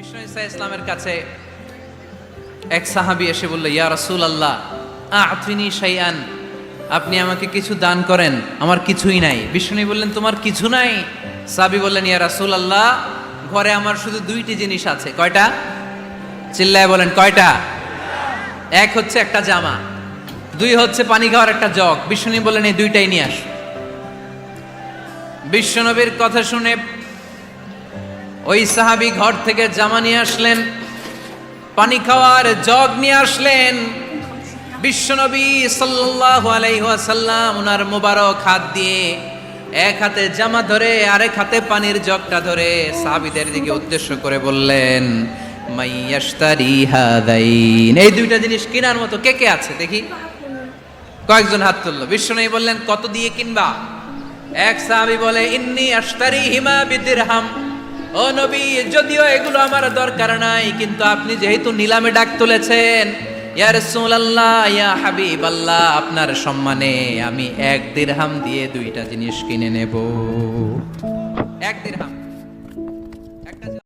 বিষ্ণু ঈসা ইসলামের কাছে এক সাহাবী এসে বলল, ইয়া রাসূলুল্লাহ আ'তিনি শাইআন, আপনি আমাকে কিছু দান করেন, আমার কিছুই নাই। বিষ্ণু বললেন, তোমার কিছু নাই? সাহাবী বললেন, ইয়া রাসূলুল্লাহ ঘরে আমার শুধু দুইটি জিনিস আছে। কয়টা? চিল্লায় বলেন, কয়টা? এক হচ্ছে একটা জামা, দুই হচ্ছে পানি খাওয়ার একটা জগ। বিষ্ণু বললেন, এই দুইটাই নিয়ে আস। বিশ্বনবীর কথা শুনে ওই সাহাবী ঘর থেকে জামা নিয়ে আসলেন, পানি খাওয়ার জগ নিয়ে আসলেন। বিশ্বনবী সাল্লাল্লাহু আলাইহি ওয়াসাল্লাম ওনার মোবারক হাত দিয়ে এক হাতে জামা ধরে আরেক হাতে পানির জগটা ধরে সাহাবীদের দিকে উদ্দেশ্য করে বললেন, মাইয়াশতারি হাদাইন, এই দুইটা জিনিস কেনার মতো কে কে আছে দেখি? কয়েকজন হাত তুললো। বিশ্বনবী বললেন, কত দিয়ে কিনবা? এক সাহাবী বলে, ইন্নী আশতারিহিমা বিদিরহাম, ও নবী যদিও এগুলো আমার দরকার নাই, কিন্তু আপনি যেহেতু নিলামে ডাক তুলেছেন, ইয়া রাসূলুল্লাহ ইয়া হাবিবাল্লাহ, আপনার সম্মানে আমি 1 দিরহাম দিয়ে দুইটা জিনিস কিনে নেব। 1 দিরহাম।